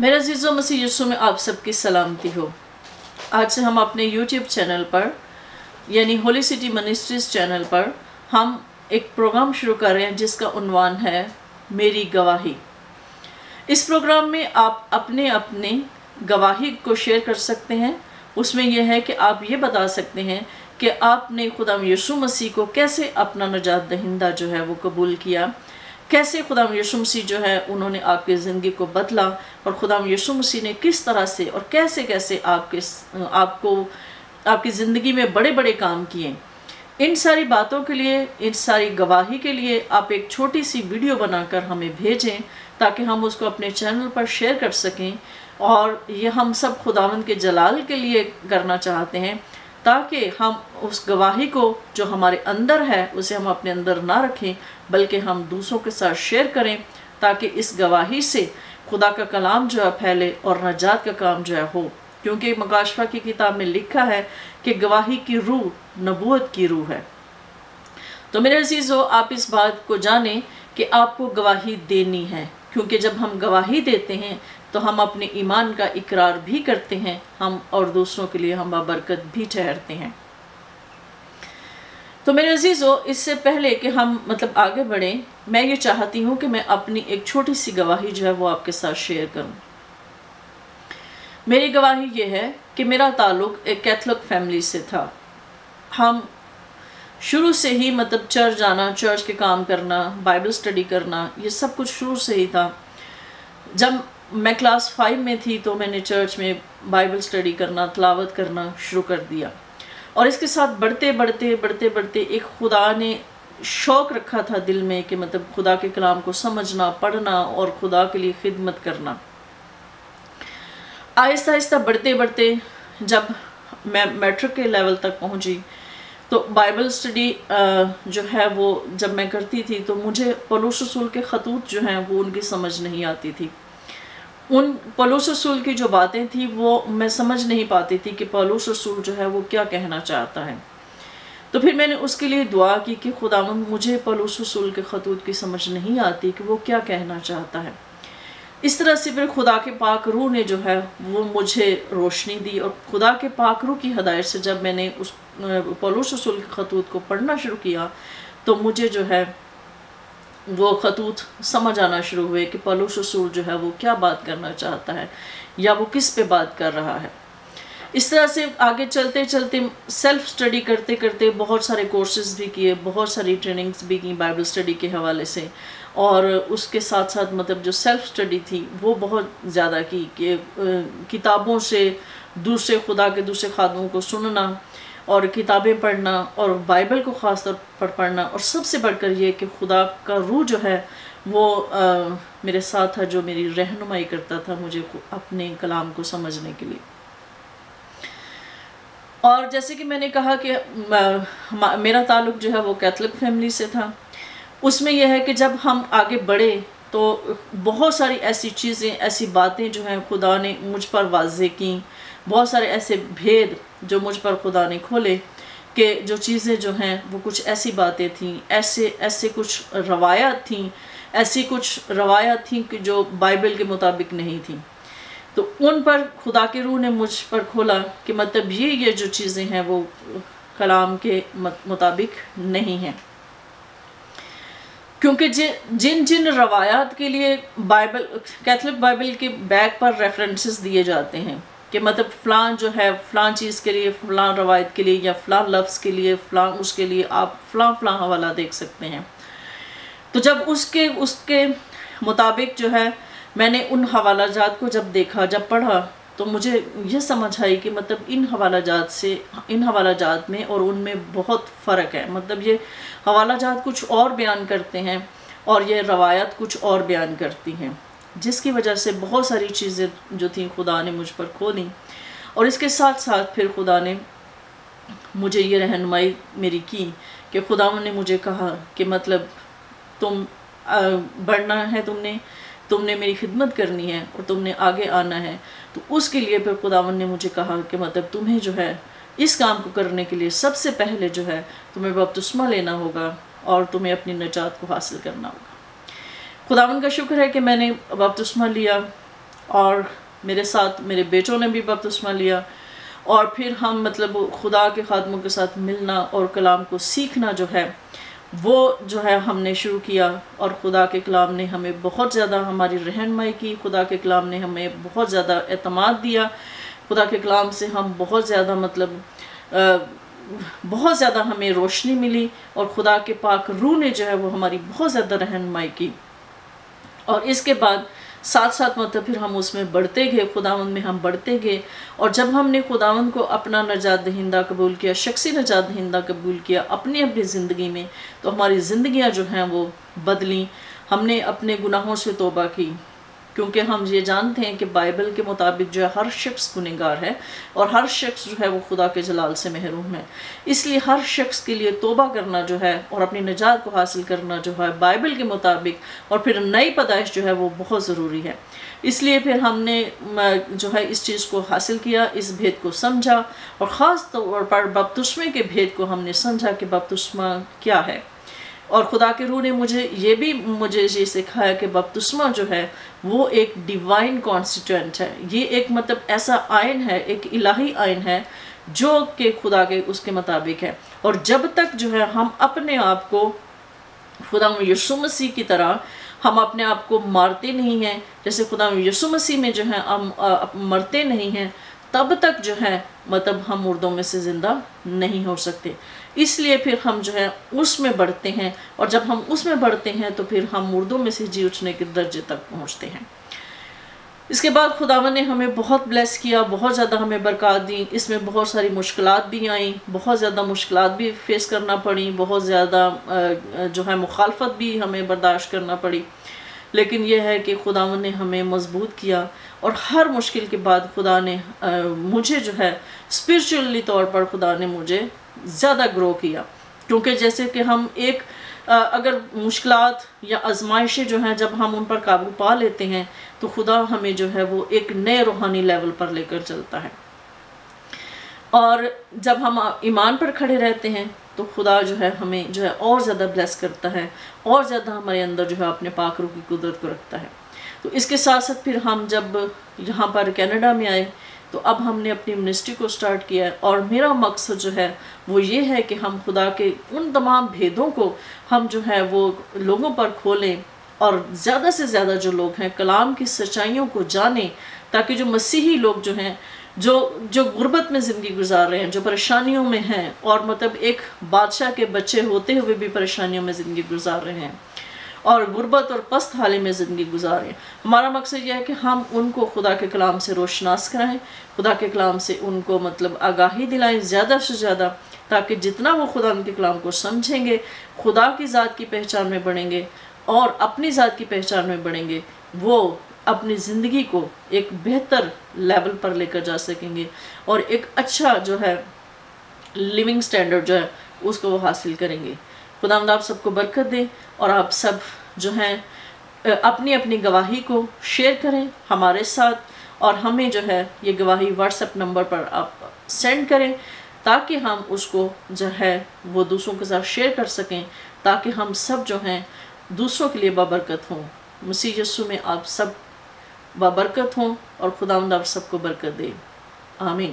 मेरे अज़ीज़ों मसीह यीशु में आप सबकी सलामती हो। आज से हम अपने YouTube चैनल पर यानी होली सिटी मिनिस्ट्रीज चैनल पर हम एक प्रोग्राम शुरू कर रहे हैं जिसका उन्वान है मेरी गवाही। इस प्रोग्राम में आप अपने अपने गवाही को शेयर कर सकते हैं। उसमें यह है कि आप ये बता सकते हैं कि आपने खुदाम यीशु मसीह को कैसे अपना नजात दहिंदा जो है वो कबूल किया, कैसे खुदाम यीशु मसीह जो है उन्होंने आपकी ज़िंदगी को बदला और खुदाम यीशु मसीह ने किस तरह से और कैसे कैसे आपकी ज़िंदगी में बड़े बड़े काम किए। इन सारी बातों के लिए, इन सारी गवाही के लिए आप एक छोटी सी वीडियो बनाकर हमें भेजें ताकि हम उसको अपने चैनल पर शेयर कर सकें। और ये हम सब खुदावंद के जलाल के लिए करना चाहते हैं ताकि हम उस गवाही को जो हमारे अंदर है उसे हम अपने अंदर ना रखें बल्कि हम दूसरों के साथ शेयर करें ताकि इस गवाही से खुदा का कलाम जो है फैले और नजात का काम जो है हो। क्योंकि मकाशफा की किताब में लिखा है कि गवाही की रूह नबूवत की रूह है। तो मेरे अजीज़ों, आप इस बात को जानें कि आपको गवाही देनी है, क्योंकि जब हम गवाही देते हैं तो हम अपने ईमान का इकरार भी करते हैं, हम और दूसरों के लिए हम बरकत भी ठहरते हैं। तो मेरे अजीज़ों, इससे पहले कि हम आगे बढ़ें, मैं ये चाहती हूँ कि मैं अपनी एक छोटी सी गवाही जो है वो आपके साथ शेयर करूँ। मेरी गवाही ये है कि मेरा ताल्लुक़ एक कैथोलिक फैमिली से था। हम शुरू से ही चर्च जाना, चर्च के काम करना, बाइबल स्टडी करना, ये सब कुछ शुरू से ही था। जब मैं क्लास 5 में थी तो मैंने चर्च में बाइबल स्टडी करना, तिलावत करना शुरू कर दिया। और इसके साथ बढ़ते बढ़ते एक खुदा ने शौक़ रखा था दिल में कि खुदा के कलाम को समझना, पढ़ना और खुदा के लिए खिदमत करना। आहिस्ता आहिस्ता बढ़ते जब मैं मैट्रिक के लेवल तक पहुंची तो बाइबल स्टडी जो है वो जब मैं करती थी तो मुझे पौलुस रसूल के खतूत जो हैं वो उनकी समझ नहीं आती थी। उन पौलुस रसूल की जो बातें थी वो मैं समझ नहीं पाती थी कि पौलुस रसूल जो है वो क्या कहना चाहता है। तो फिर मैंने उसके लिए दुआ की कि खुदावंद, मुझे पौलुस रसूल के खतूत की समझ नहीं आती कि वो क्या कहना चाहता है। इस तरह से फिर खुदा के पाक रूह ने जो है वो मुझे रोशनी दी और खुदा के पाक रूह की हदायत से जब मैंने उस पौलुस रसूल के खतूत को पढ़ना शुरू किया तो मुझे जो है वो खतूत समझ आना शुरू हुए कि पौलुस रसूल जो है वो क्या बात करना चाहता है या वो किस पे बात कर रहा है। इस तरह से आगे चलते सेल्फ स्टडी करते बहुत सारे कोर्सेज भी किए, बहुत सारी ट्रेनिंग्स भी की बाइबल स्टडी के हवाले से। और उसके साथ साथ जो सेल्फ स्टडी थी वो बहुत ज़्यादा की कि किताबों से दूसरे खुदा के दूसरे खादमों को सुनना और किताबें पढ़ना और बाइबल को ख़ास तौर पर पढ़ना, और सबसे बढ़कर ये कि खुदा का रूह जो है वो मेरे साथ था, जो मेरी रहनुमाई करता था मुझे अपने कलाम को समझने के लिए। और जैसे कि मैंने कहा कि मेरा ताल्लुक़ जो है वो कैथोलिक फैमिली से था। उसमें यह है कि जब हम आगे बढ़े तो बहुत सारी ऐसी चीज़ें, ऐसी बातें जो हैं खुदा ने मुझ पर वाज़े की, बहुत सारे ऐसे भेद जो मुझ पर खुदा ने खोले कि जो चीज़ें जो हैं वो कुछ ऐसी बातें थीं, ऐसे कुछ रवायत थीं कि जो बाइबल के मुताबिक नहीं थी। तो उन पर खुदा के रूह ने मुझ पर खोला कि ये जो चीज़ें हैं वो कलाम के मुताबिक नहीं हैं। क्योंकि जिन रवायात के लिए कैथोलिक बाइबल के बैक पर रेफरेंसेस दिए जाते हैं कि फ़लाँ जो है फ़लाँ चीज़ के लिए, फ़लाँ रवायत के लिए या फ़लाँ लफ्ज़ के लिए, फ़लाँ उसके लिए आप फ़लाँ हवाला देख सकते हैं। तो जब उसके मुताबिक जो है मैंने उन हवालाजात को जब देखा, जब पढ़ा, तो मुझे ये समझ आई कि इन हवालाजात में और उनमें बहुत फ़र्क है। ये हवालाजात कुछ और बयान करते हैं और ये रवायत कुछ और बयान करती हैं, जिसकी वजह से बहुत सारी चीज़ें जो थी खुदा ने मुझ पर खोली। और इसके साथ साथ फिर खुदा ने मुझे ये रहनुमाई मेरी की कि खुदा ने मुझे कहा कि तुम बढ़ना है, तुमने मेरी खिदमत करनी है और तुमने आगे आना है। तो उसके लिए फिर खुदावंद ने मुझे कहा कि तुम्हें जो है इस काम को करने के लिए सबसे पहले जो है तुम्हें बपतिस्मा लेना होगा और तुम्हें अपनी नजात को हासिल करना होगा। खुदावंद का शुक्र है कि मैंने बपतिस्मा लिया اور میرے ساتھ میرے بیٹوں نے بھی بپتسمہ لیا، اور پھر ہم مطلب خدا کے خادموں کے ساتھ ملنا اور کلام کو سیکھنا جو ہے وہ جو ہے ہم نے شروع کیا، اور خدا کے کلام نے ہمیں بہت زیادہ ہماری رہنمائی کی، خدا کے کلام نے ہمیں بہت زیادہ اعتماد دیا، خدا کے کلام سے ہم بہت زیادہ مطلب بہت زیادہ ہمیں روشنی ملی، اور خدا کے پاک روح نے جو ہے وہ ہماری بہت زیادہ رہنمائی کی۔ اور اس کے بعد ساتھ ساتھ مطلب پھر ہم اس میں بڑھتے گئے، خداوند میں ہم بڑھتے گئے، اور جب ہم نے خداوند کو اپنا نجات دہندہ قبول کیا، شخصی نجات دہندہ قبول کیا اپنی زندگی میں، تو ہماری زندگیاں جو ہیں وہ بدلیں۔ ہم نے اپنے گناہوں سے توبہ کی، کیونکہ ہم یہ جانتے ہیں کہ بائبل کے مطابق جو ہے ہر شخص گنہگار ہے، اور ہر شخص جو ہے وہ خدا کے جلال سے محروم ہے۔ اس لیے ہر شخص کے لیے توبہ کرنا جو ہے اور اپنی نجات کو حاصل کرنا جو ہے بائبل کے مطابق، اور پھر نئی پیدائش جو ہے وہ بہت ضروری ہے۔ اس لیے پھر ہم نے جو ہے اس چیز کو حاصل کیا، اس بھید کو سمجھا، اور خاص طور پر بپتسمے کے بھید کو ہم نے سمجھا کہ بپتسمہ کیا ہے۔ اور خدا کے روح نے مجھے یہ سکھایا کہ بپتسمہ جو ہے وہ ایک ڈیوائن کانسٹیٹوئنٹ ہے، یہ ایک مطلب ایسا آئین ہے، ایک الہی آئین ہے جو کہ خدا کے اس کے مطابق ہے۔ اور جب تک جو ہے ہم اپنے آپ کو خدا یسوع مسیح کی طرح ہم اپنے آپ کو مارتے نہیں ہیں، جیسے خدا یسوع مسیح میں جو ہے ہم مرتے نہیں ہیں، تب تک جو ہے مطلب ہم مردوں میں سے زندہ نہیں ہو سکتے۔ اس لیے پھر ہم جو ہے اس میں بڑھتے ہیں، اور جب ہم اس میں بڑھتے ہیں تو پھر ہم مردوں میں سے جی اٹھنے کے درجے تک پہنچتے ہیں۔ اس کے بعد خداوند نے ہمیں بہت بلیس کیا، بہت زیادہ ہمیں برکات دی۔ اس میں بہت ساری مشکلات بھی آئیں، بہت زیادہ مشکلات بھی فیس کرنا پڑی، بہت زیادہ جو ہے مخالفت بھی ہمیں برداشت کرنا پڑی، لیکن یہ ہے کہ خداوند نے ہمیں مضبوط کیا، اور ہر مشکل کے بعد خدا نے مجھے جو ہے اسپرچولی طور پر خدا نے مجھے زیادہ گرو کیا، کیونکہ جیسے کہ ہم ایک اگر مشکلات یا آزمائشیں جو ہیں جب ہم ان پر قابو پا لیتے ہیں تو خدا ہمیں جو ہے وہ ایک نئے روحانی لیول پر لے کر چلتا ہے، اور جب ہم ایمان پر کھڑے رہتے ہیں تو خدا جو ہے ہمیں جو ہے اور زیادہ بلیس کرتا ہے، اور زیادہ ہمارے اندر جو ہے اپنے پاک روح کی قدرت کو رکھتا ہے۔ تو اس کے ساتھ ساتھ پھر ہم جب یہاں پر کینیڈا میں آئے تو اب ہم نے اپنی منسٹری کو سٹارٹ کیا ہے، اور میرا مقصد جو ہے وہ یہ ہے کہ ہم خدا کے ان تمام بھیدوں کو ہم جو ہے وہ لوگوں پر کھولیں، اور زیادہ سے زیادہ جو لوگ ہیں کلام کی سچائیوں کو جانیں، تاکہ جو مسیحی لوگ جو ہیں جو غربت میں زندگی گزار رہے ہیں، جو پریشانیوں میں ہیں، اور مطلب ایک بادشاہ کے بچے ہوتے ہوئے بھی پریشانیوں میں زندگی گزار رہے ہیں، اور غربت اور پست حالے میں زندگی گزار رہے ہیں، ہمارا مقصد یہ ہے کہ ہم ان کو خدا کے کلام سے روشناس کرائیں، خدا کے کلام سے ان کو مطلب آگاہی دلائیں زیادہ سے زیادہ، تاکہ جتنا وہ خدا کے کلام کو سمجھیں گے، خدا کی ذات کی پہچان میں بڑھیں گے، اور اپنی ذات کی پہچان میں بڑھیں گے، وہ اپنی زندگی کو ایک بہتر لیول پر لے کر جا سکیں گے، اور ایک اچھا جو ہے لیونگ سٹینڈرڈ جو ہے اس کو وہ حاصل کریں گے۔ خداوند آپ سب کو برکت دے، اور آپ سب جو ہیں اپنی اپنی گواہی کو شیئر کریں ہمارے ساتھ، اور ہمیں جو ہے یہ گواہی واٹس ایپ نمبر پر آپ سینڈ کریں، تاکہ ہم اس کو جو ہے وہ دوسروں کے ساتھ شیئر کر سکیں، تاکہ ہم سب جو ہیں دوسروں کے لیے بابرکت ہوں۔ مسیح یسوع میں آپ سب بابرکت ہوں، اور خداوند آپ سب کو برکت دے، آمین۔